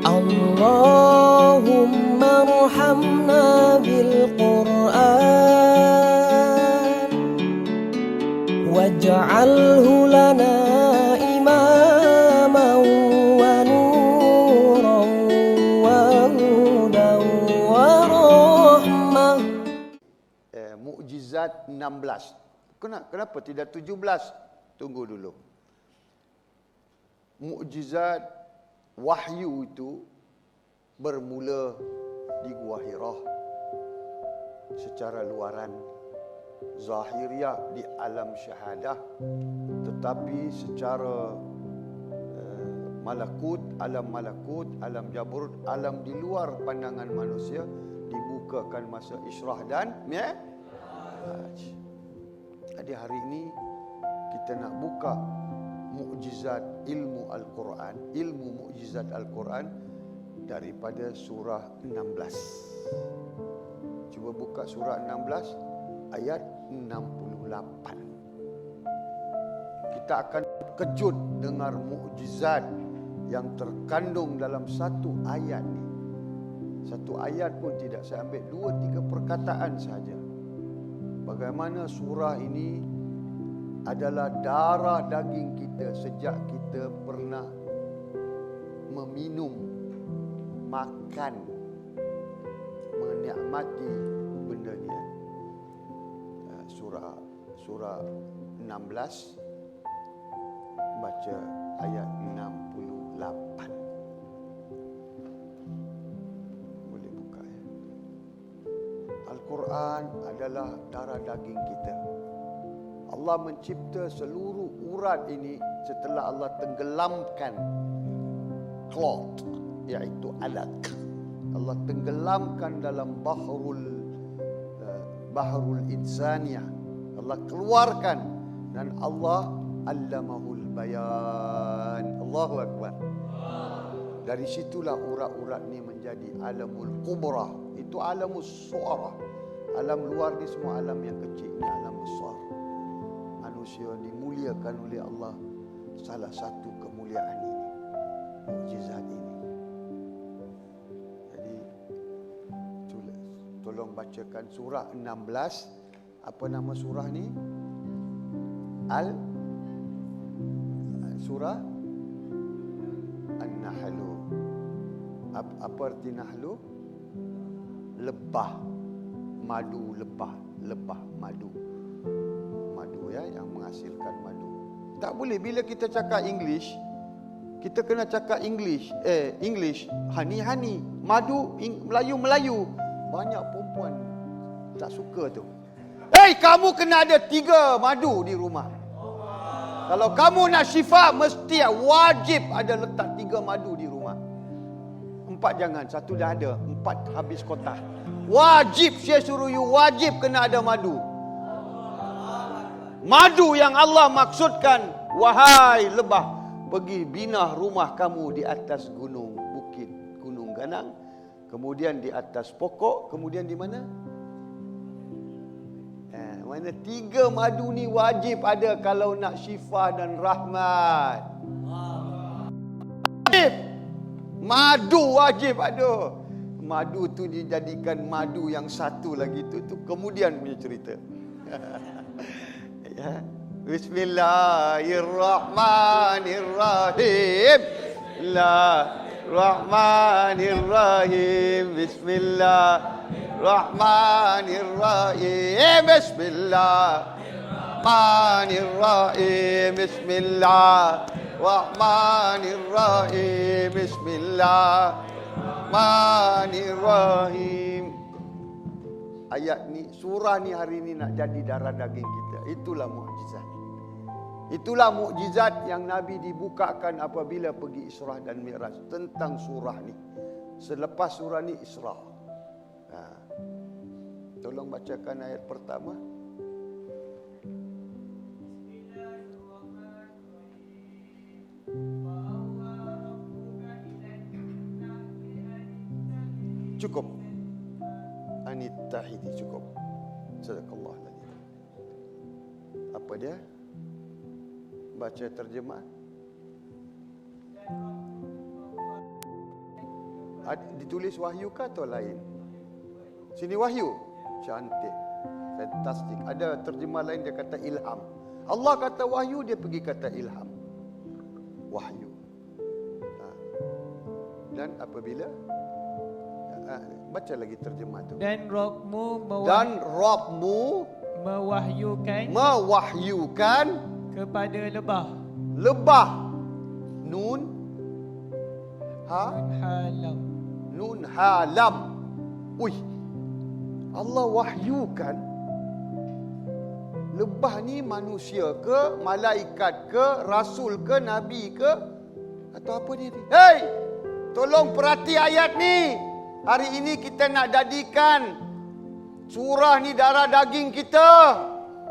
Allahumma arhamna bil Qur'an waj'alhu lana imaman wa nuran wa hudan wa rahmah. Mukjizat 16. Kenapa tidak 17? Tunggu dulu. Mukjizat wahyu itu bermula di Gua Hira secara luaran, zahiriah di alam syahadah, tetapi secara malakut, alam jabarut, alam di luar pandangan manusia dibukakan masa Isra dan Mi'raj. Jadi hari ini kita nak buka mukjizat ilmu Al-Quran, ilmu mukjizat Al-Quran daripada surah 16. Cuba buka surah 16 ayat 68. Kita akan kejut dengar mukjizat yang terkandung dalam satu ayat ni. Satu ayat pun tidak, saya ambil 2-3 perkataan saja. Bagaimana surah ini adalah darah daging kita sejak kita pernah meminum, makan, menikmati benda ni. Surah 16 baca ayat 68. Boleh buka ya. Al-Quran adalah darah daging kita. Allah mencipta seluruh urat ini setelah Allah tenggelamkan cloth, iaitu alaq. Allah tenggelamkan dalam bahrul insaniyah. Allah keluarkan dan Allah allamahul bayan. Allahu akbar. Dari situlah urat-urat ni menjadi alamul kubra. Itu alamus suara. Alam luar ni semua alam yang kecil, ni alam besar. Manusia dimuliakan oleh Allah. Salah satu kemuliaan ini, mukjizat ini. Jadi tolong bacakan surah 16. Apa nama surah ni? Surah An-Nahlu. Apa arti Nahlu? Lebah, madu, lebah madu. Madu ya, yang menghasilkan madu. Tak boleh bila kita cakap English, kita kena cakap English, honey, madu, Melayu. Banyak perempuan tak suka tu. Kamu kena ada 3 madu di rumah. Kalau kamu nak syifa, mesti wajib ada letak 3 madu di rumah. 4 jangan, 1 dah ada, 4 habis kotak. Wajib, saya suruh you, wajib kena ada madu. Madu yang Allah maksudkan, wahai lebah, pergi bina rumah kamu di atas gunung, bukit, gunung ganang, kemudian di atas pokok, kemudian di mana? Mana 3 madu ni wajib ada kalau nak syifa dan rahmat. Wajib. Madu wajib ada. Madu tu dijadikan madu yang satu lagi tu kemudian punya cerita. Ya. Bismillahirrahmanirrahim. Bismillahirrahmanirrahim. Bismillahirrahmanirrahim. Bismillahirrahmanirrahim. Bismillahirrahmanirrahim. Bismillahirrahmanirrahim. Ayat ni, surah ni hari ni nak jadi darah daging kita. Itulah mukjizat. Itulah mukjizat yang Nabi dibukakan apabila pergi Isra dan Mi'raj. Tentang surah ni. Selepas surah ni Isra. Tolong bacakan ayat pertama. Cukup. Anit-tahidi cukup. Sadaqallah lagi. Apa dia? Baca terjemah. Ditulis wahyu ke atau lain? Sini wahyu. Cantik. Fantastik. Ada terjemah lain dia kata ilham. Allah kata wahyu, dia pergi kata ilham. Wahyu. Dan apabila baca lagi terjemah tu. Dan Rabbmu mewahyukan kepada lebah. Lebah. Nun Halam. Nun halam. Ui. Allah wahyukan. Lebah ni manusia ke, malaikat ke, rasul ke, nabi ke, atau apa dia ni? Hei! Tolong perhati ayat ni. Hari ini kita nak jadikan surah ni darah daging kita.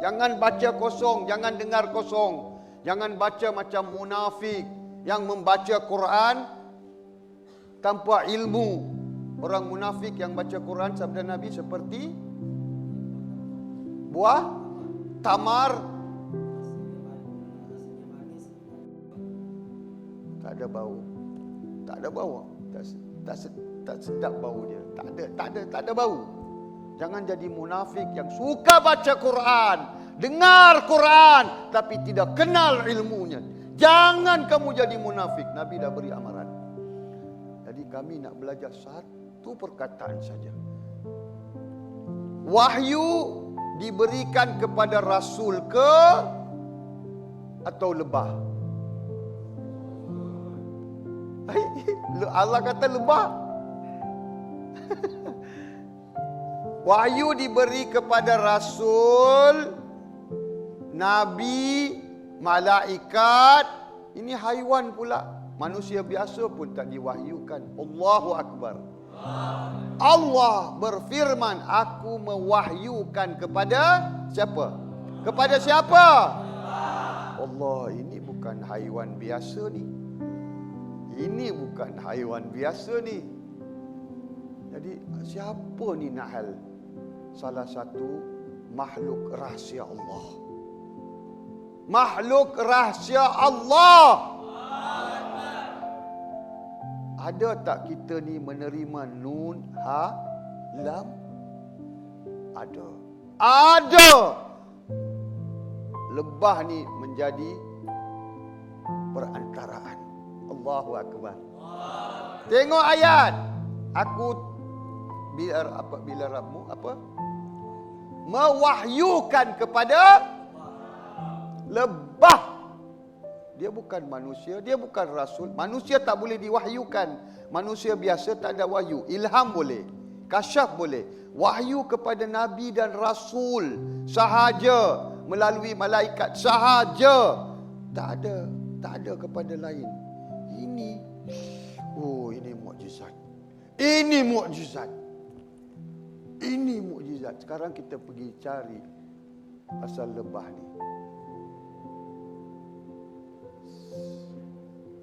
Jangan baca kosong, jangan dengar kosong. Jangan baca macam munafik yang membaca Quran tanpa ilmu. Orang munafik yang baca Quran sabda Nabi seperti buah tamar. Tak ada bau. Tak ada bau. Tak sedap bau dia. Tak ada bau. Jangan jadi munafik yang suka baca Quran, dengar Quran tapi tidak kenal ilmunya. Jangan kamu jadi munafik. Nabi dah beri amaran. Jadi kami nak belajar satu perkataan saja. Wahyu diberikan kepada rasul ke atau lebah? Allah kata lebah. Wahyu diberi kepada rasul, nabi, malaikat. Ini haiwan pula. Manusia biasa pun tak diwahyukan. Allahu Akbar. Allah berfirman, aku mewahyukan kepada siapa? Kepada siapa? Allah. Ini bukan haiwan biasa ni. Ini bukan haiwan biasa ni. Jadi siapa ni Nahal? Salah satu makhluk rahsia Allah. Makhluk rahsia Allah. Ada tak kita ni menerima nun, ha, lam? Ada. Ada. Lebah ni menjadi perantaraan. Allahu Akbar. Tengok ayat. Aku bila Rabbmu apa? Mewahyukan kepada lebah. Dia bukan manusia, dia bukan rasul. Manusia tak boleh diwahyukan. Manusia biasa tak ada wahyu. Ilham boleh, kasyaf boleh. Wahyu kepada nabi dan rasul sahaja, melalui malaikat sahaja. Tak ada kepada lain. Ini mukjizat. Ini mukjizat. Ini mukjizat. Sekarang kita pergi cari pasal lebah ni.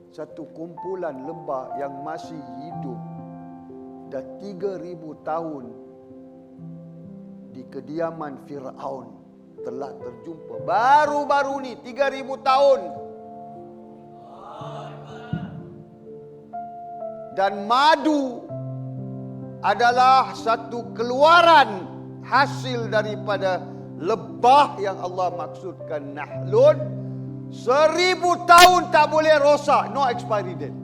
Satu kumpulan lebah yang masih hidup dah 3,000 tahun di kediaman Fir'aun telah terjumpa. Baru-baru ni 3,000 tahun. Dan madu adalah satu keluaran hasil daripada lebah yang Allah maksudkan nahlun. 1,000 tahun tak boleh rosak. No expiry date.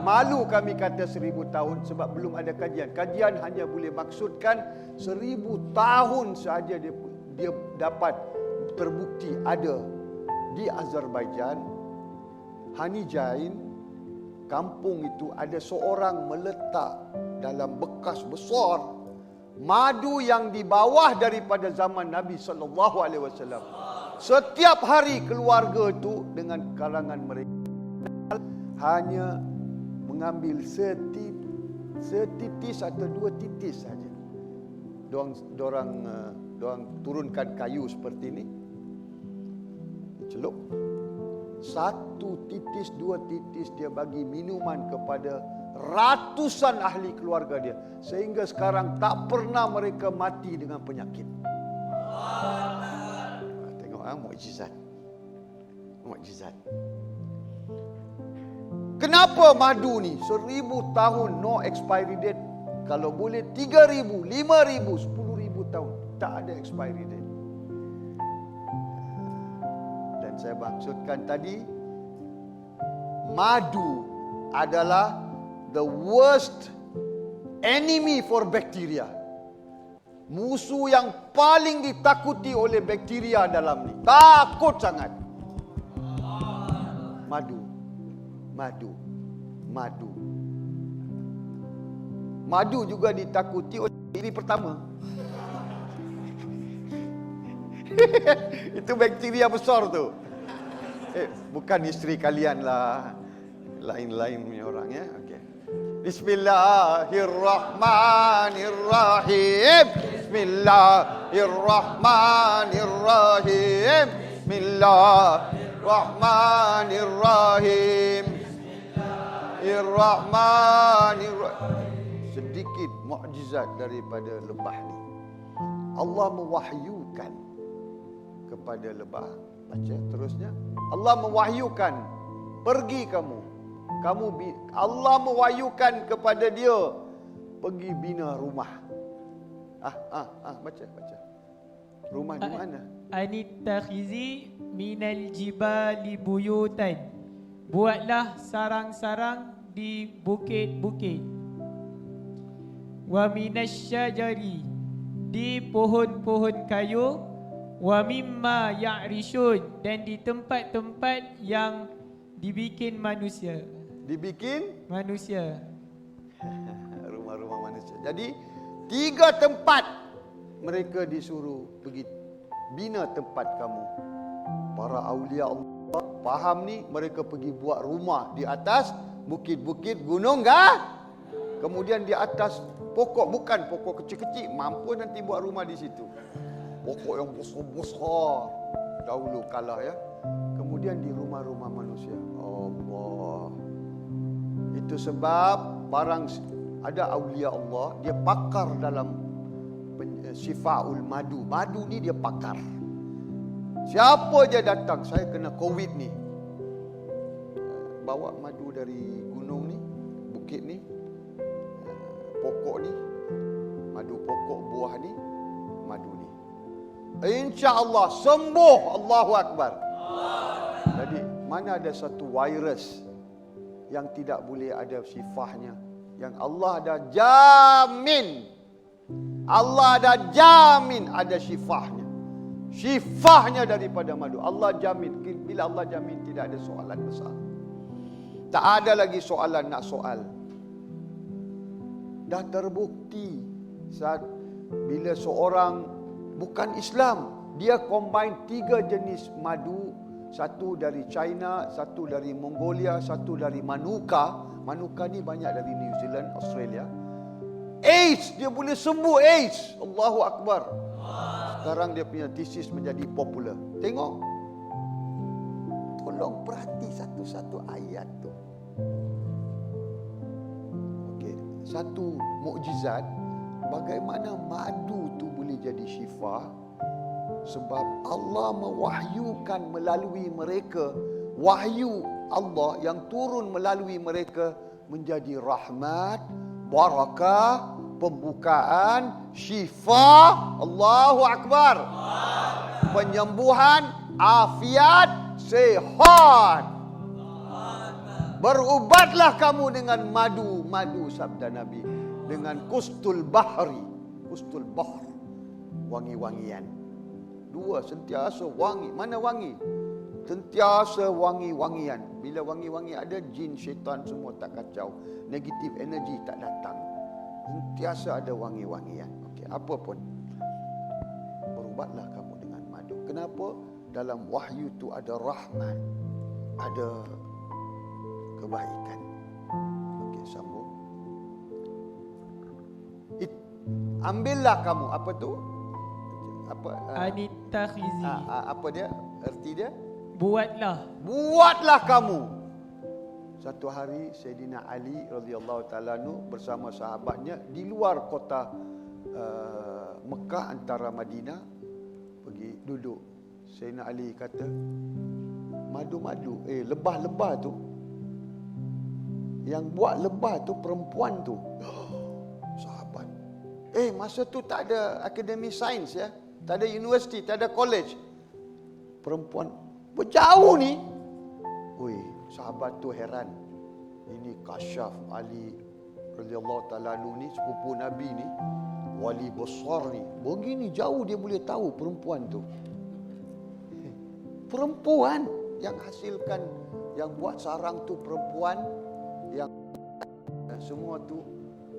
Malu kami kata 1,000 tahun sebab belum ada kajian. Kajian hanya boleh maksudkan 1,000 tahun sahaja dia dapat terbukti ada di Azerbaijan, Hanijain, kampung itu ada seorang meletak dalam bekas besar madu yang di bawah daripada zaman Nabi SAW. Setiap hari keluarga itu dengan kalangan mereka hanya mengambil setitis atau 2 titis saja. Dorang turunkan kayu seperti ini, celup 1 titis, 2 titis, dia bagi minuman kepada ratusan ahli keluarga dia, sehingga sekarang tak pernah mereka mati dengan penyakit. Tengok mukjizat. Mukjizat. Kenapa madu ni 1000 tahun no expiry date? Kalau boleh 3000, 5000, 10,000 tahun tak ada expiry date. Dan saya maksudkan tadi, madu adalah the worst enemy for bacteria. Musuh yang paling ditakuti oleh bakteria dalam ni. Takut sangat. Madu. Madu. Madu. Madu juga ditakuti oleh diri pertama. Itu bakteria besar tu. Bukan isteri kalian lah. Lain-lain punya orang ya. Okey. Bismillahirrahmanirrahim. Bismillahirrahmanirrahim. Bismillahirrahmanirrahim. Bismillahirrahmanirrahim. Sedikit mukjizat daripada lebah ni. Allah mewahyukan kepada lebah. Baca terusnya. Allah mewahyukan, pergi kamu. Allah mewahyukan kepada dia, pergi bina rumah. Baca. Rumah di mana? Anittakhizi minal jibali buyutan. Buatlah sarang-sarang di bukit-bukit. Wa minasyajari, di pohon-pohon kayu. Wa mimma ya'rishun, dan di tempat-tempat yang dibikin manusia. Dibikin manusia. Rumah-rumah manusia. Jadi 3 tempat mereka disuruh pergi bina tempat kamu. Para aulia Allah faham ni, mereka pergi buat rumah di atas bukit-bukit gunung kah? Kemudian di atas pokok, bukan pokok kecil-kecil, mampu nanti buat rumah di situ. Pokok yang besar-besar dahulu kalah ya. Kemudian di rumah-rumah manusia. Allah. Itu sebab ada aulia Allah, dia pakar dalam syifaul madu. Madu ni dia pakar. Siapa je datang, saya kena COVID ni, bawa madu dari gunung ni, bukit ni, pokok ni, madu pokok buah ni, madu ni, insya-Allah sembuh. Allahu Akbar. Jadi mana ada satu virus yang tidak boleh ada sifahnya, yang Allah ada jamin, Allah ada jamin ada sifahnya. Sifahnya daripada madu. Allah jamin. Bila Allah jamin, tidak ada soalan besar. Tak ada lagi soalan nak soal. Dah terbukti saat bila seorang bukan Islam, dia combine 3 jenis madu. Satu dari China, satu dari Mongolia, satu dari Manuka. Manuka ni banyak dari New Zealand, Australia. AIDS, dia boleh sembuh AIDS. Allahu Akbar. Sekarang dia punya thesis menjadi popular. Tengok. Tolong perhati satu-satu ayat tu. Okey, satu mukjizat bagaimana madu tu boleh jadi syifa. Sebab Allah mewahyukan melalui mereka, wahyu Allah yang turun melalui mereka menjadi rahmat, barakah, pembukaan, syifa. Allahu Akbar. Penyembuhan, afiat, sehat. Berubatlah kamu dengan madu. Madu sabda Nabi. Dengan kustul bahri. Kustul bahr. Wangi-wangian. 2, sentiasa wangi. Mana wangi? Sentiasa wangi-wangian. Bila wangi-wangi ada, jin, syaitan semua tak kacau. Negatif energi tak datang. Sentiasa ada wangi-wangian. Okey, apa pun. Berubatlah kamu dengan madu. Kenapa? Dalam wahyu itu ada rahmat, ada kebaikan. Okey, sambung. Ambillah kamu, apa tu? Apa? Anittakhizi. Apa dia? Erti dia? Buatlah kamu. Satu hari Sayyidina Ali radhiyallahu taala bersama sahabatnya di luar kota Mekah, antara Madinah, pergi duduk. Sayyidina Ali kata, madu-madu, lebah-lebah tu Yang buat lebah tu perempuan tu. Sahabat. Masa tu tak ada akademi sains ya. Tak ada universiti, tak ada college. Perempuan berjauh ni. Sahabat tu heran. Ini Kasyaf Ali radhiyallahu ta'ala anhu ni, sepupu Nabi ni, wali besar ni. Begini jauh dia boleh tahu perempuan tu. Perempuan yang hasilkan, yang buat sarang tu perempuan, yang semua tu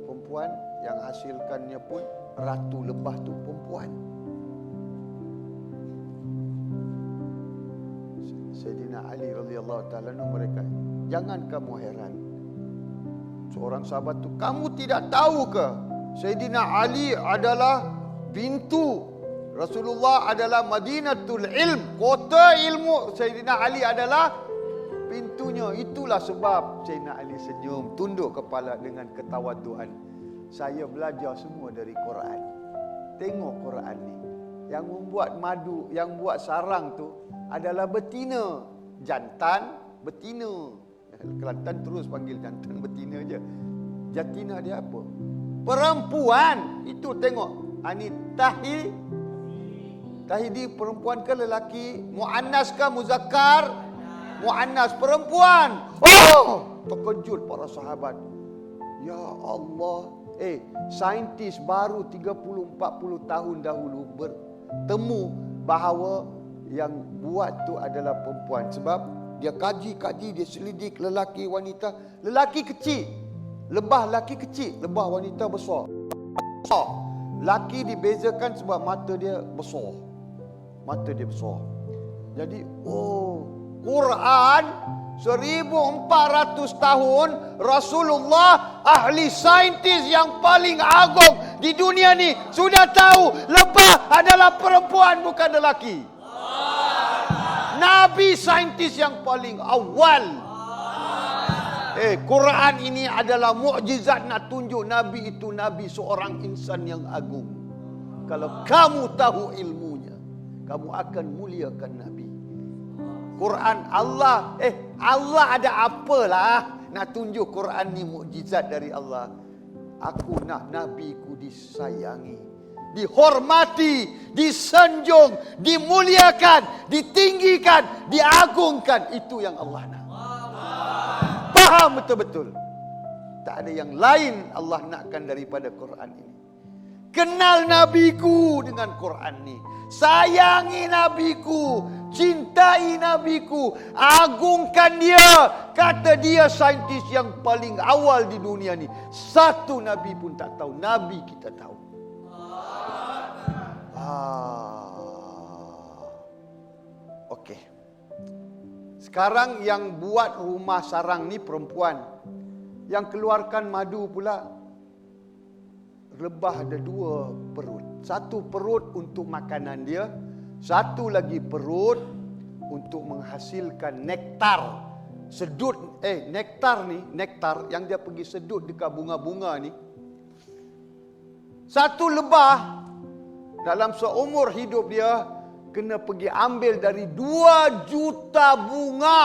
perempuan, yang hasilkannya pun ratu lebah tu perempuan. Sayyidina Ali radhiyallahu ta'ala anhu mereka, jangan kamu heran. Seorang sahabat tu, kamu tidak tahu ke Sayyidina Ali adalah pintu, Rasulullah adalah Madinatul Ilm, kota ilmu. Sayyidina Ali adalah pintunya. Itulah sebab Sayyidina Ali senyum, tunduk kepala dengan ketawaduan. Saya belajar semua dari Quran. Tengok Quran ni. Yang membuat madu, yang buat sarang tu adalah betina. Jantan, betina. Kelantan terus panggil jantan betina je. Jantina dia apa? Perempuan. Itu tengok. Tahi di perempuan ke lelaki? Muannas ke muzakkar? Muannas, perempuan. Terkejut para sahabat. Ya Allah. Saintis baru 30-40 tahun dahulu bertemu bahawa yang buat tu adalah perempuan. Sebab dia kaji, dia selidik lelaki, wanita. Lelaki kecil, lebah lelaki kecil, lebah wanita besar. Laki dibezakan sebab mata dia besar. Jadi, Quran 1400 tahun, Rasulullah, ahli saintis yang paling agung di dunia ni, sudah tahu lebah adalah perempuan, bukan lelaki. Nabi saintis yang paling awal. Quran ini adalah mukjizat nak tunjuk Nabi itu Nabi seorang insan yang agung. Kalau kamu tahu ilmunya, kamu akan muliakan Nabi. Quran Allah ada apalah nak tunjuk Quran ni mukjizat dari Allah. Aku nak nabiku disayangi, dihormati, disanjung, dimuliakan, ditinggikan, diagungkan. Itu yang Allah nak. Faham betul-betul. Tak ada yang lain Allah nakkan daripada Quran ini. Kenal nabiku dengan Quran ni. Sayangi nabiku, cintai nabiku, agungkan dia. Kata dia saintis yang paling awal di dunia ni. Satu nabi pun tak tahu, nabi kita tahu. Okey. Sekarang yang buat rumah sarang ni perempuan. Yang keluarkan madu pula, lebah ada dua perut. Satu perut untuk makanan dia, satu lagi perut untuk menghasilkan nektar. Nektar yang dia pergi sedut dekat bunga-bunga ni. Satu lebah dalam seumur hidup dia kena pergi ambil dari 2 juta bunga.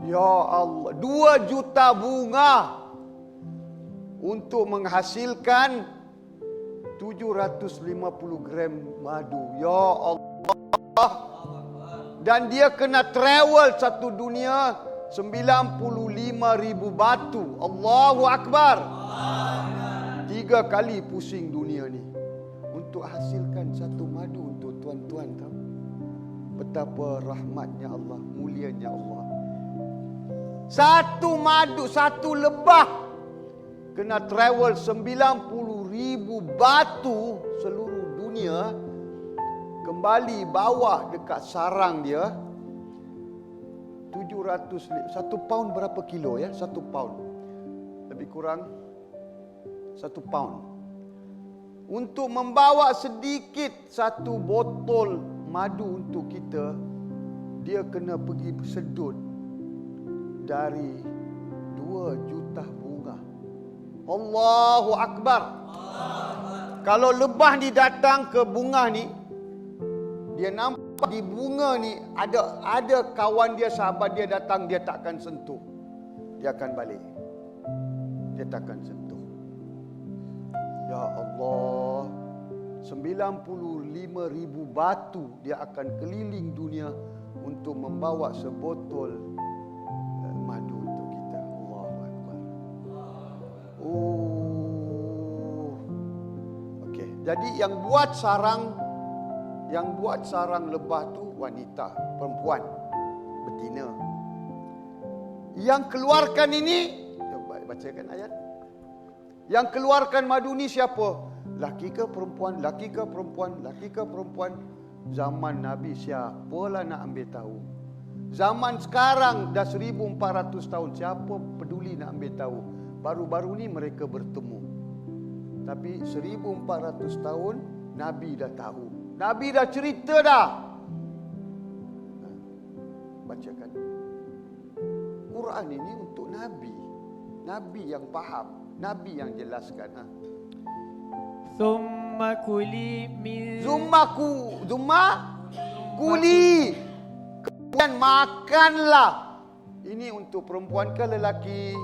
Ya Allah, 2 juta bunga untuk menghasilkan 750 gram madu. Ya Allah. Dan dia kena travel satu dunia 95,000 batu. Allahu Akbar. 3 kali pusing dunia ni untuk hasilkan satu madu untuk tuan-tuan tahu. Betapa rahmatnya Allah, mulianya Allah. Satu madu, satu lebah kena travel 90,000 batu seluruh dunia, kembali bawah dekat sarang dia 700. 1 pound berapa kilo ya? 1 pound lebih kurang 1 pound. Untuk membawa sedikit satu botol madu untuk kita, dia kena pergi sedut dari 2 juta bunga. Allahu Akbar. Kalau lebah ni datang ke bunga ni, dia nampak di bunga ni ada kawan dia, sahabat dia datang, dia takkan sentuh. dia akan balik. Dia takkan sentuh. Ya Allah, 95,000 batu dia akan keliling dunia untuk membawa sebotol madu untuk kita. Allahu Akbar. Oh. Okey, jadi yang buat sarang lebah tu wanita, perempuan, betina. Yang keluarkan ini, bacakan ayat. Yang keluarkan madu ni siapa? Laki ke perempuan? Laki ke perempuan? Laki ke perempuan? Zaman Nabi siapalah nak ambil tahu? Zaman sekarang dah 1400 tahun, siapa peduli nak ambil tahu? Baru-baru ni mereka bertemu. Tapi 1400 tahun Nabi dah tahu. Nabi dah cerita dah. Bacakan. Quran ini untuk Nabi. Nabi yang faham, Nabi yang jelaskan. Thumma kuli min Kuli. Kemudian makanlah. Ini untuk perempuan ke lelaki?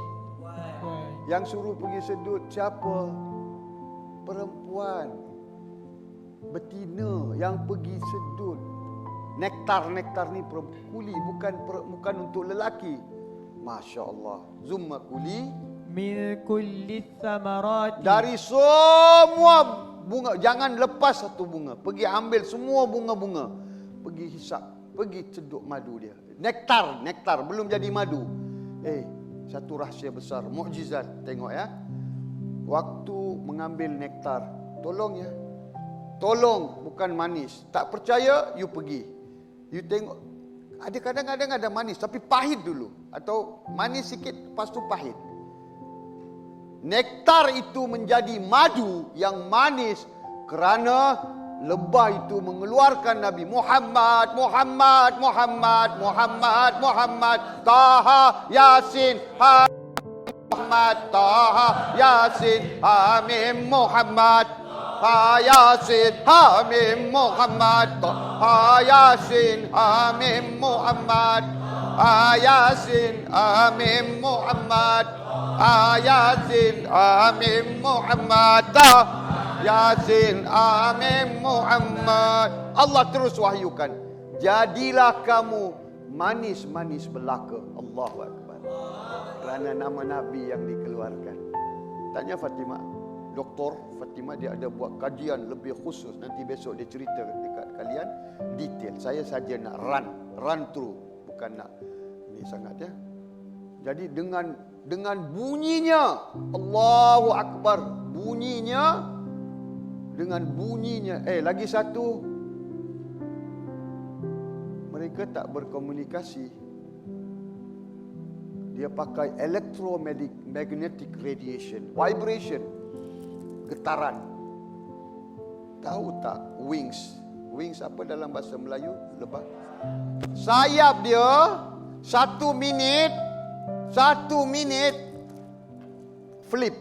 Yang suruh pergi sedut siapa? Perempuan. Betina yang pergi sedut. Nektar ni kuli, bukan untuk lelaki. Masya Allah. Zumma kuli min kulli thamarati, dari semua bunga. Jangan lepas satu bunga. Pergi ambil semua bunga-bunga. Pergi hisap. Pergi ceduk madu dia. Nektar. Belum jadi madu. Satu rahsia besar. Mukjizat. Tengok ya. Waktu mengambil nektar. Tolong ya. Tolong. Bukan manis. Tak percaya, you pergi. You tengok. Ada kadang-kadang ada manis. Tapi pahit dulu. Atau manis sikit. Lepas tu pahit. Nektar itu menjadi madu yang manis kerana lebah itu mengeluarkan Nabi Muhammad, Taha, Yasin, Muhammad, Taha, Yasin, Hamim, Muhammad, Yasin, Hamim, Muhammad, Taha, Yasin, Hamim, Muhammad, Yasin, Hamim, Muhammad, Yasin, Amin, Muhammad, Yasin, Amin, Muhammad. Allah terus wahyukan, jadilah kamu manis-manis belaka. Allahu Akbar. Kerana nama Nabi yang dikeluarkan. Tanya Fatimah, Doktor Fatimah, dia ada buat kajian lebih khusus. Nanti besok dia cerita dekat kalian detail. Saya saja nak run through, bukan nak ini sangat ya. Jadi dengan bunyinya, Allahu Akbar, dengan bunyinya, lagi satu, mereka tak berkomunikasi. Dia pakai electromagnetic radiation, vibration, getaran. Tahu tak wings apa dalam bahasa Melayu? Lebah. Sayap dia 1 minit flip.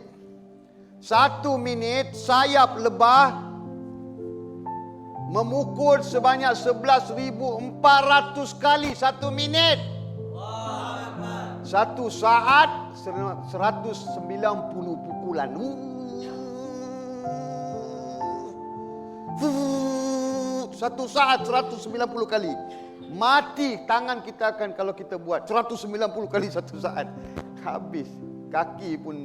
1 minit sayap lebah memukul sebanyak 11,400 kali 1 minit. 1 saat 190 pukulan. 1 saat 190 kali. Mati tangan kita akan kalau kita buat 190 kali 1 saat. Habis. Kaki pun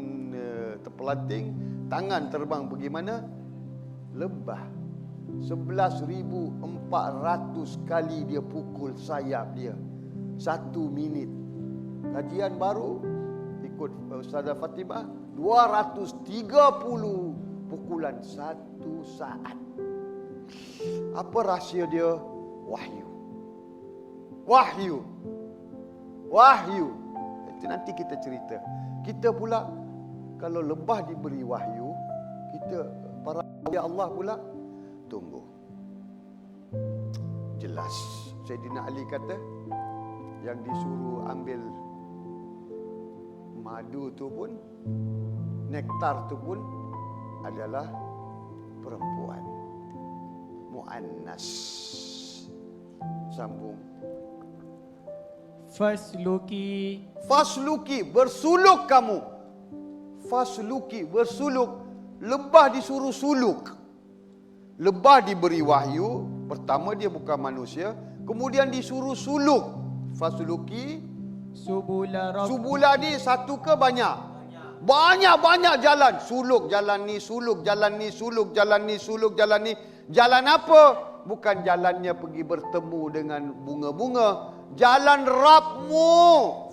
terpelanting, tangan terbang pergi mana? Lebah. 11,400 kali dia pukul sayap dia. 1 minit. Kajian baru ikut Ustazah Fatimah 230 pukulan 1 saat. Apa rahsia dia? Wahyu. Itu nanti kita cerita. Kita pula kalau lebah diberi wahyu, kita para awliya Allah pula tunggu. Jelas. Sayyidina Ali kata yang disuruh ambil madu tu pun, nektar tu pun adalah perempuan. Muannas. Sambung. Fasluki. Fasluki, bersuluk kamu. Fasluki, bersuluk. Lebah disuruh suluk. Lebah diberi wahyu. Pertama dia bukan manusia. Kemudian disuruh suluk. Fasluki. Subula rabbiki. Subula ni satu ke banyak? Banyak-banyak jalan. Suluk jalan ni, suluk jalan ni, suluk jalan ni, suluk jalan ni. Jalan apa? Bukan jalannya pergi bertemu dengan bunga-bunga. Jalan Rabbmu.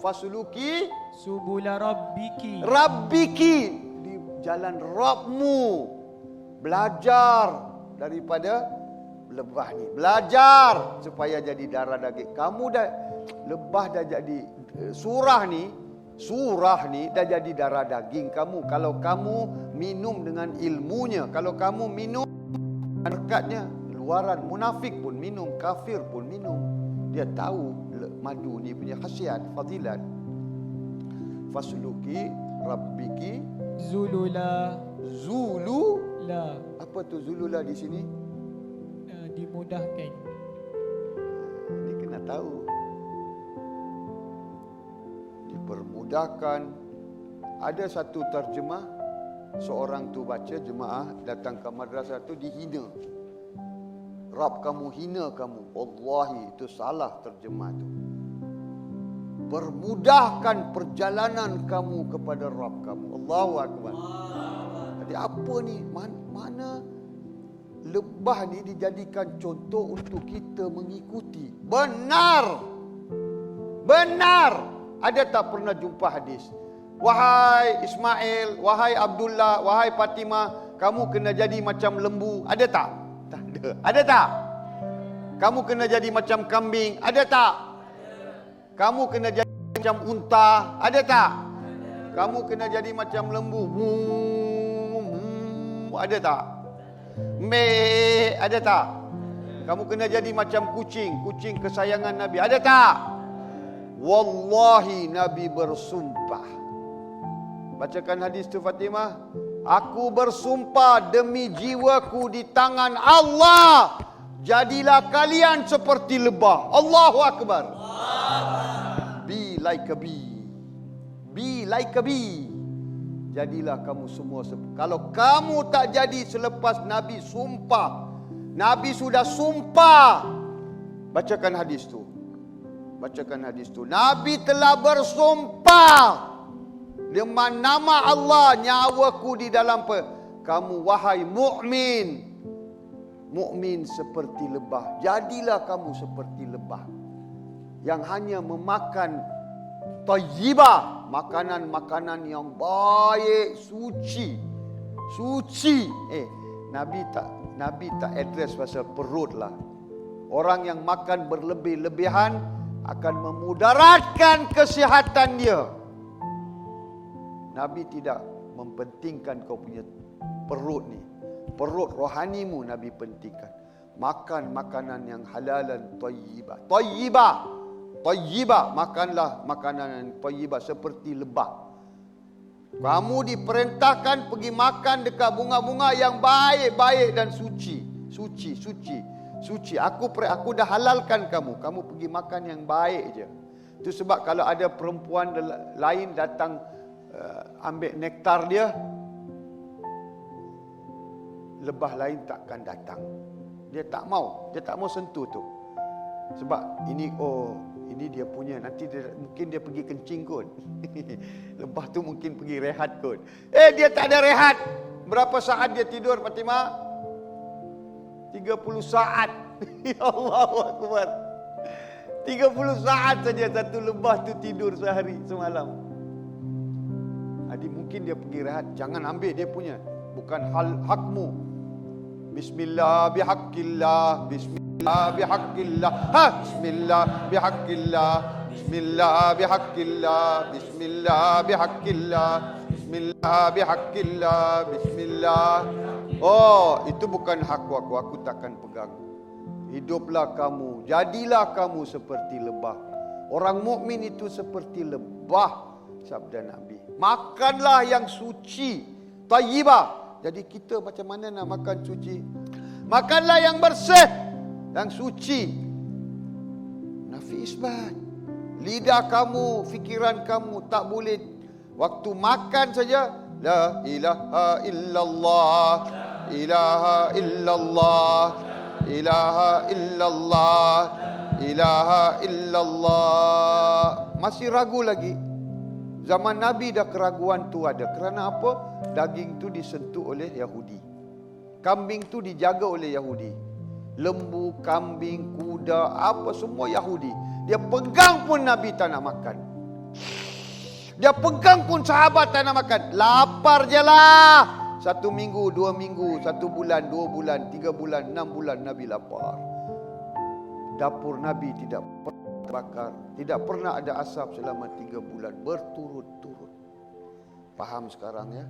Fasluki. Subula rabbiki. Rabbiki. Di jalan Rabbmu. Belajar daripada lebah ni. Belajar supaya jadi darah daging. Kamu dah, lebah dah jadi, surah ni dah jadi darah daging kamu. Kalau kamu minum dengan ilmunya. Kalau kamu minum berkatnya. Luaran munafik pun minum, kafir pun minum. Dia tahu madu ni punya khasiat, fadilat. Fasluki rabbiki. Zulula. Zulu. Apa tu zulula di sini? Dimudahkan. Ini kena tahu. Dipermudahkan. Ada satu terjemah, seorang tu baca, jemaah datang ke madrasah tu dihina. Rab kamu hina kamu. Wallahi itu salah terjemah tu. Permudahkan perjalanan kamu kepada Rab kamu. Allahu Akbar. Jadi apa ni? Mana lebah ni dijadikan contoh untuk kita mengikuti. Benar. Benar. Ada tak pernah jumpa hadis? Wahai Ismail, wahai Abdullah, wahai Fatimah, kamu kena jadi macam lembu. Ada tak? Tak ada. Ada tak? Kamu kena jadi macam kambing. Ada tak? Kamu kena jadi macam unta. Ada tak? Kamu kena jadi macam lembu. Ada tak? Ada tak? Kamu kena jadi macam kucing. Kucing kesayangan Nabi. Ada tak? Wallahi Nabi bersumpah. Bacakan hadis tu Fatimah. Aku bersumpah demi jiwaku di tangan Allah. Jadilah kalian seperti lebah. Allahu Akbar. Be like a bee. Be like a bee. Jadilah kamu semua. Kalau kamu tak jadi selepas Nabi sumpah. Nabi sudah sumpah. Bacakan hadis tu. Bacakan hadis tu. Nabi telah bersumpah. Dengan nama Allah, nyawaku di dalam kamu wahai mukmin. Mukmin seperti lebah. Jadilah kamu seperti lebah yang hanya memakan thayyibah, makanan-makanan yang baik, suci. Suci. Nabi tak address pasal perut lah. Orang yang makan berlebih-lebihan akan memudaratkan kesihatan dia. Nabi tidak mempentingkan kau punya perut ni. Perut rohanimu Nabi pentingkan. Makan makanan yang halal dan thayyibah. Thayyibah. Makanlah makanan yang thayyibah seperti lebah. Kamu diperintahkan pergi makan dekat bunga-bunga yang baik-baik dan suci. Suci. Aku dah halalkan kamu. Kamu pergi makan yang baik je. Itu sebab kalau ada perempuan lain datang ambil nektar dia, lebah lain takkan datang. Dia tak mau sentuh tu. Sebab ini dia punya, nanti mungkin dia pergi kencing kot. Lebah tu mungkin pergi rehat kot. Dia tak ada rehat. Berapa saat dia tidur Fatimah? 30 saat. Ya Allahu Akbar. 30 saat saja satu lebah tu tidur sehari semalam. Jadi mungkin dia pergi rehat. Jangan ambil dia punya. Bukan hakmu. Bismillah bihaqqillah. Bismillah bihaqqillah. Bismillah bihaqqillah. Bismillah bihaqqillah. Bismillah bihaqqillah. Bismillah bihaqqillah. Bismillah. Itu bukan hakku. Aku takkan pegang. Hiduplah kamu. Jadilah kamu seperti lebah. Orang mukmin itu seperti lebah. Sabda Nabi. Makanlah yang suci, thayyibah. Jadi kita macam mana nak makan suci? Makanlah yang bersih, yang suci. Nafi isbat. Lidah kamu, fikiran kamu tak boleh. Waktu makan saja, la ilaha illallah, ilaha illallah, ilaha illallah, ilaha illallah. Masih ragu lagi. Zaman Nabi dah keraguan tu ada. Kerana apa? Daging tu disentuh oleh Yahudi. Kambing tu dijaga oleh Yahudi. Lembu, kambing, kuda, apa semua Yahudi. Dia pegang pun Nabi tak nak makan. Dia pegang pun sahabat tak nak makan. Lapar je lah. 1 minggu, 2 minggu, 1 bulan, 2 bulan, 3 bulan, 6 bulan Nabi lapar. Dapur Nabi tidak pernah terbakar. Tidak pernah ada asap selama 3 bulan berturut-turut. Faham sekarang ya?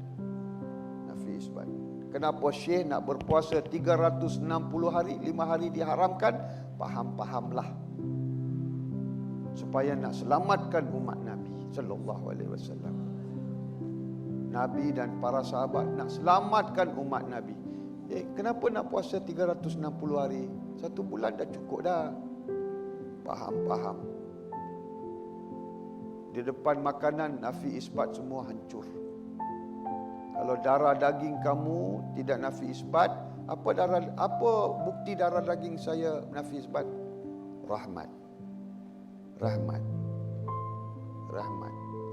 Nafi isbat. Kenapa Syekh nak berpuasa 360 hari, 5 hari diharamkan? Faham-fahamlah. Supaya nak selamatkan umat Nabi sallallahu alaihi wasallam. Nabi dan para sahabat nak selamatkan umat Nabi. Kenapa nak puasa 360 hari? 1 bulan dah cukup dah. Faham. Di depan makanan nafi isbat semua hancur. Kalau darah daging kamu tidak nafi isbat, apa bukti darah daging saya nafi isbat? Rahmat.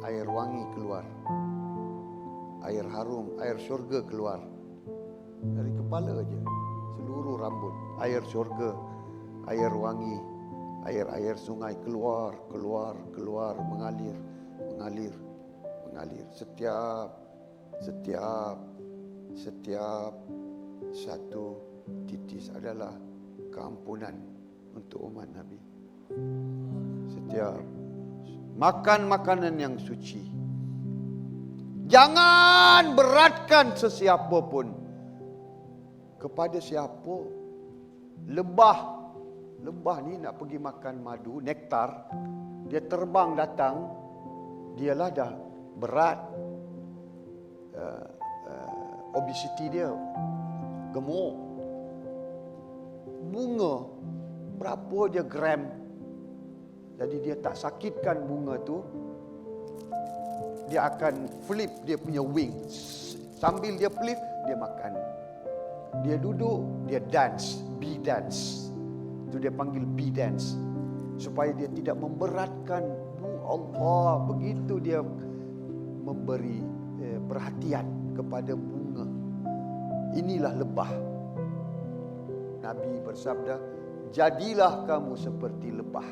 Air wangi keluar. Air harum, air syurga keluar. Dari kepala aja. Seluruh rambut. Air syurga, air wangi, air sungai keluar, mengalir. Setiap satu titis adalah keampunan untuk umat Nabi. Setiap makan makanan yang suci. Jangan beratkan sesiapa pun. Kepada siapa? Lebah ni nak pergi makan madu, nektar. Dia terbang datang. Dialah dah berat. Obesity dia gemuk. Bunga berapa je gram. Jadi dia tak sakitkan bunga tu. Dia akan flip dia punya wings. Sambil dia flip, dia makan. Dia duduk, dia dance, bee dance. Itu dia panggil bee dance. Supaya dia tidak memberatkan. Allah, begitu dia memberi perhatian kepada bunga. Inilah lebah. Nabi bersabda, jadilah kamu seperti lebah.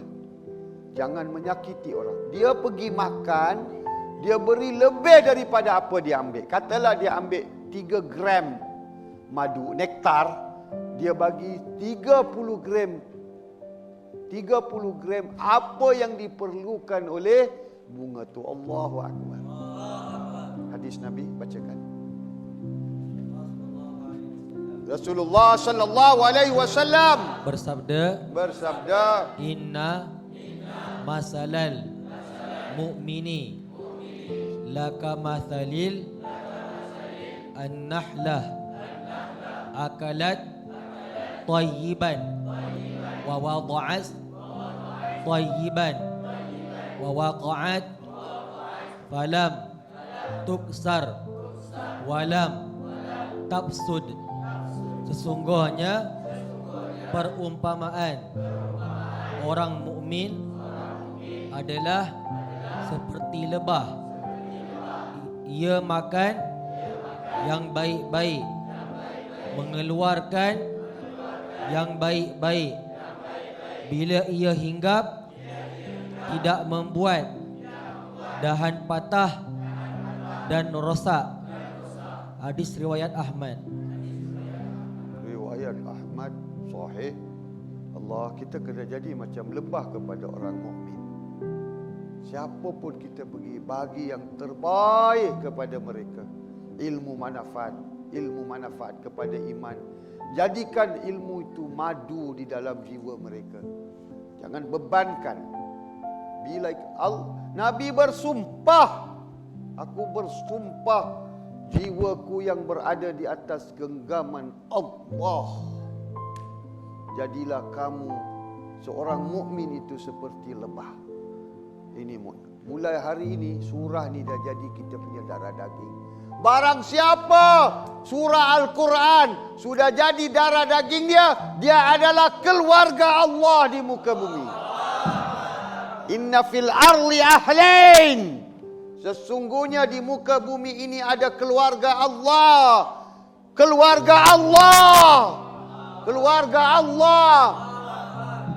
Jangan menyakiti orang. Dia pergi makan, dia beri lebih daripada apa dia ambil. Katalah dia ambil 3 gram madu, nektar. Dia bagi 30 gram. 30 gram apa yang diperlukan oleh bunga tu. Allahu Akbar. Hadis Nabi, bacakan. Rasulullah sallallahu alaihi wasallam bersabda, Inna masalal mu'mini laka mathalil an-nahlah akalat tayyiban wa wada'at tayyiban wa waqa'at falam tuksar walam tabsud. Sesungguhnya perumpamaan orang mukmin adalah seperti lebah. Ia makan yang baik-baik, mengeluarkan yang baik-baik. Bila ia hinggap, tidak membuat dahan patah dan rosak. Hadis riwayat Ahmad. Riwayat Ahmad sahih. Allah, kita kena jadi macam lebah kepada orang mukmin. Siapa pun kita pergi, bagi yang terbaik kepada mereka. Ilmu manfaat kepada iman. Jadikan ilmu itu madu di dalam jiwa mereka. Jangan bebankan. Bila Nabi bersumpah, aku bersumpah jiwaku yang berada di atas genggaman Allah. Jadilah kamu seorang mukmin itu seperti lebah. Ini mulai hari ini surah ni dah jadi kita punya darah daging. Barang siapa surah Al-Quran sudah jadi darah daging dia adalah keluarga Allah di muka bumi. Inna fil arli ahlain. Sesungguhnya di muka bumi ini ada keluarga Allah. Keluarga Allah. Keluarga Allah.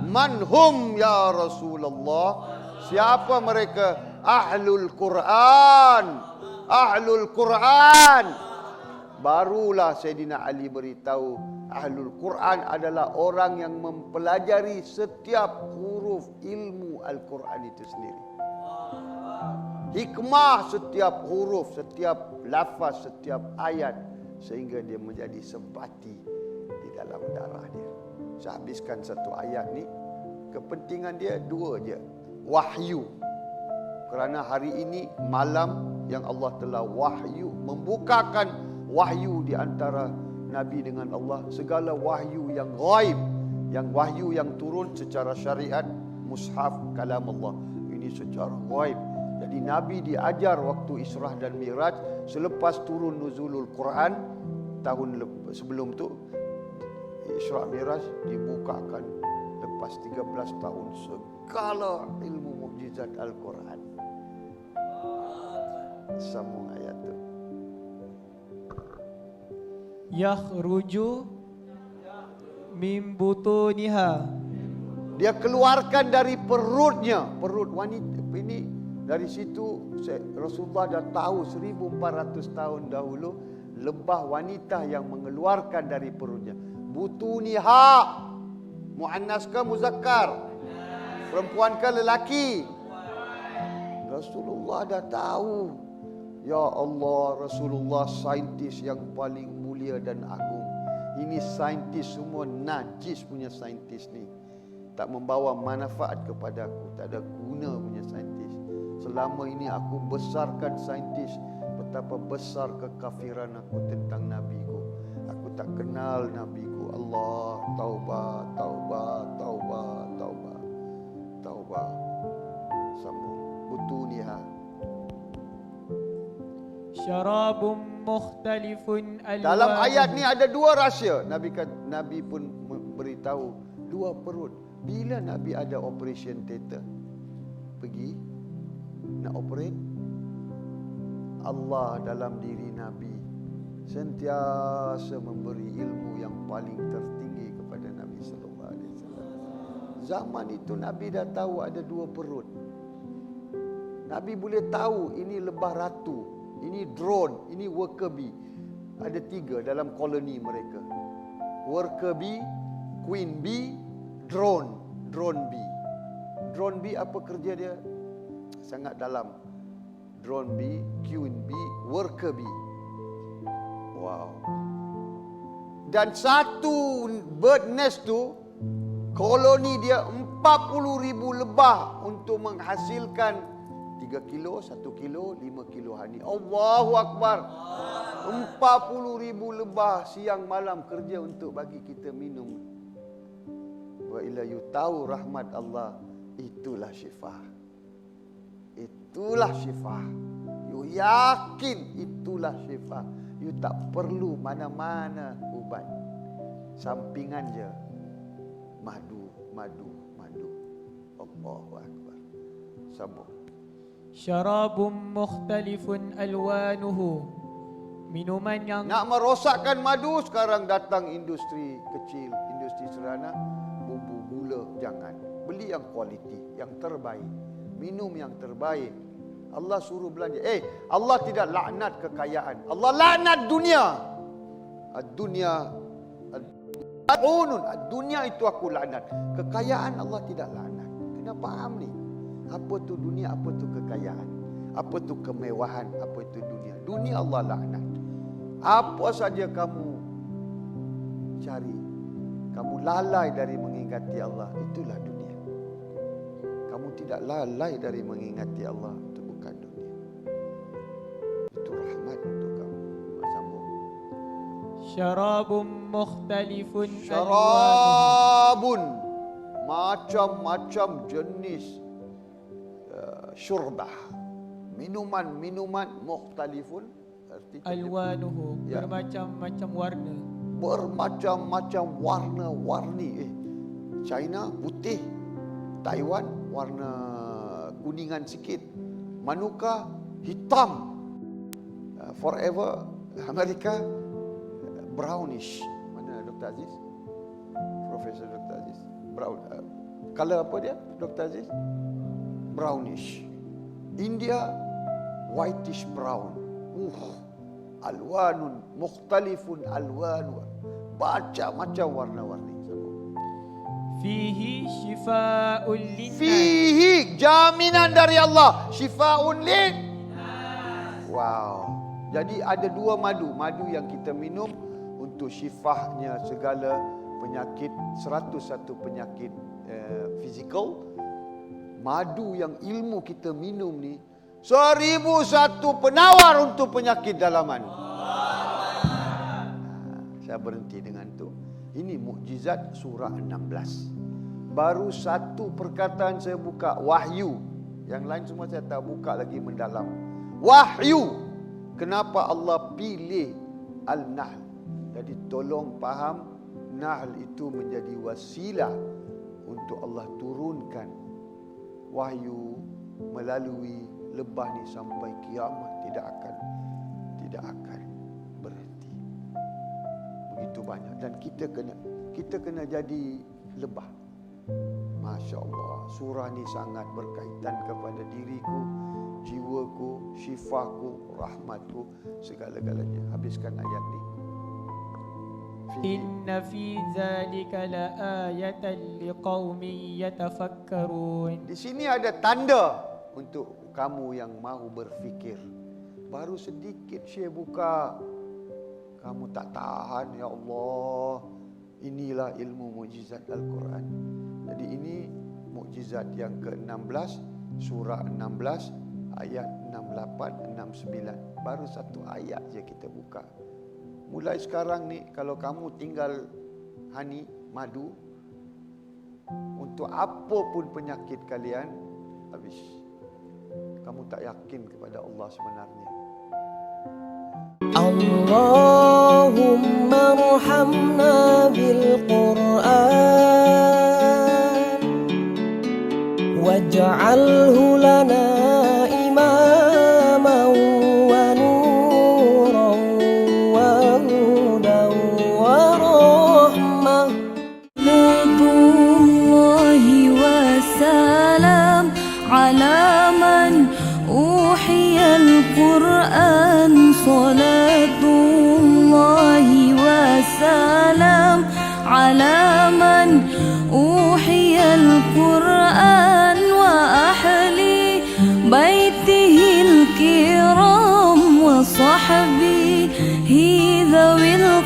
Manhum ya Rasulullah. Siapa mereka? Ahlul Quran. Ahlul Quran. Barulah Sayyidina Ali beritahu, Ahlul Quran adalah orang yang mempelajari setiap huruf ilmu Al-Quran itu sendiri. Hikmah setiap huruf, setiap lafaz, setiap ayat, sehingga dia menjadi sempati di dalam darah dia. Saya habiskan satu ayat ni. Kepentingan dia dua je. Wahyu. Kerana hari ini malam yang Allah telah wahyu, membukakan wahyu di antara Nabi dengan Allah. Segala wahyu yang ghaib, yang wahyu yang turun secara syariat, mushaf kalam Allah. Ini secara ghaib. Jadi Nabi diajar waktu Israh dan Mi'raj. Selepas turun nuzulul Quran, tahun sebelum tu Isra Mi'raj dibukakan lepas 13 tahun segala ilmu mukjizat Al-Quran. Sambung ayat tu. Yakhruju min butuniha. Dia keluarkan dari perutnya, perut wanita ini. Dari situ Rasulullah dah tahu 1400 tahun dahulu lebah wanita yang mengeluarkan dari perutnya. Butuniha, muannas ke muzakkar? Perempuan ke lelaki? Rasulullah dah tahu. Ya Allah, Rasulullah saintis yang paling mulia dan agung. Ini saintis semua najis punya saintis ni. Tak membawa manfaat kepada aku, tak ada guna punya saintis. Selama ini aku besarkan saintis, betapa besar kekafiran aku tentang nabiku. Aku tak kenal nabiku. Allah, taubah, taubah, taubah, taubah, taubah. Sambung. Butuniha. Syarabun mukhtalifun alwan. Dalam ayat ni ada dua rahsia. Nabi pun beritahu dua perut. Bila Nabi ada operation theater, pergi nak operate, Allah dalam diri Nabi sentiasa memberi ilmu yang paling tertinggi kepada Nabi sallallahu alaihi wasallam. Zaman itu Nabi dah tahu ada dua perut. Nabi boleh tahu ini lebah ratu, ini drone, ini worker bee. Ada tiga dalam koloni mereka. Worker bee, queen bee, drone bee. Drone bee apa kerja dia? Sangat dalam. Drone bee, queen bee, worker bee. Wow. Dan satu bird nest tu, koloni dia 40,000 lebah untuk menghasilkan 3 kilo, 1 kilo, 5 kilo hani. Allahu Akbar. 40,000 lebah siang malam kerja untuk bagi kita minum. Wa ila you tahu rahmat Allah, itulah syifa. Itulah syifa. You yakin itulah syifa. You tak perlu mana-mana ubat. Sampingan je. Madu, madu, madu. Allahu Akbar. Sambung. Syarabun mukhtalifun alwanuhu. Minuman yang nak merosakkan madu, sekarang datang industri kecil, industri sederhana, bumbu gula, jangan. Beli yang kualiti, yang terbaik. Minum yang terbaik. Allah suruh belanja. Allah tidak laknat kekayaan. Allah laknat dunia. Ad-dunya dunia itu aku laknat. Kekayaan Allah tidak laknat. Kena faham ni. Apa tu dunia, apa tu kekayaan, apa tu kemewahan, apa itu dunia. Dunia Allah laknat. Apa saja kamu cari, kamu lalai dari mengingati Allah, itulah dunia. Kamu tidak lalai dari mengingati Allah, itu bukan dunia. Itu rahmat untuk kamu. Sambung. syarabun mukhtalifun alwanuhu. Syarabun, macam-macam jenis syurbah. Minuman-minuman mukhtalifun. Arti alwanuhu, Ya. bermacam-macam warna. bermacam-macam warna-warni. China putih, Taiwan warna kuningan sikit, Manuka hitam, Forever Amerika brownish. Mana Dr. Aziz? Profesor Dr. Aziz. Brown. Color apa dia Dr. Aziz? Brownish. India whitish brown. Alwanun mukhtalifun alwanu. Macam-macam warna-warni. Fihi shifa'un linnas. Fihi, jaminan dari Allah, syifa'un lin. Wow. Jadi ada dua madu. Madu yang kita minum untuk syifahnya segala penyakit, 101 penyakit fizikal. Madu yang ilmu kita minum ni 1001 penawar untuk penyakit dalaman. Saya berhenti dengan tu. Ini mukjizat surah 16. Baru satu perkataan saya buka, wahyu. Yang lain semua saya tak buka lagi mendalam. Wahyu. Kenapa Allah pilih Al-Nahl? Jadi tolong faham, Nahl itu menjadi wasilah untuk Allah turunkan wahyu melalui lebah ni sampai kiamat, tidak akan berhenti. Begitu banyak, dan kita kena jadi lebah. Masya Allah, surah ni sangat berkaitan kepada diriku, jiwaku, syifaku, rahmatku, segala-galanya. Habiskan ayat ni. Inna fi zalika la ayatan liqaumin yatafakkarun. Di sini ada tanda untuk kamu yang mahu berfikir. Baru sedikit Syekh buka, kamu tak tahan, ya Allah. Inilah ilmu mukjizat Al-Quran. Jadi ini mukjizat yang ke-16, surah 16, ayat 68, 69. Baru satu ayat je kita buka. Mulai sekarang ni, kalau kamu tinggal honey, madu, untuk apa pun penyakit kalian, habis. Kamu tak yakin kepada Allah sebenarnya. Allahumma arhamna bil Qur'an waj'alhu lana imaman wa nuran wa hudan wa rahmah. Salatullahi wa salam ala man uhiya al-Qur'an. Salatullahi wa salam ala man uhiya al-Qur'an wa ahli baitihi al-kiram wa sahbihi dhawil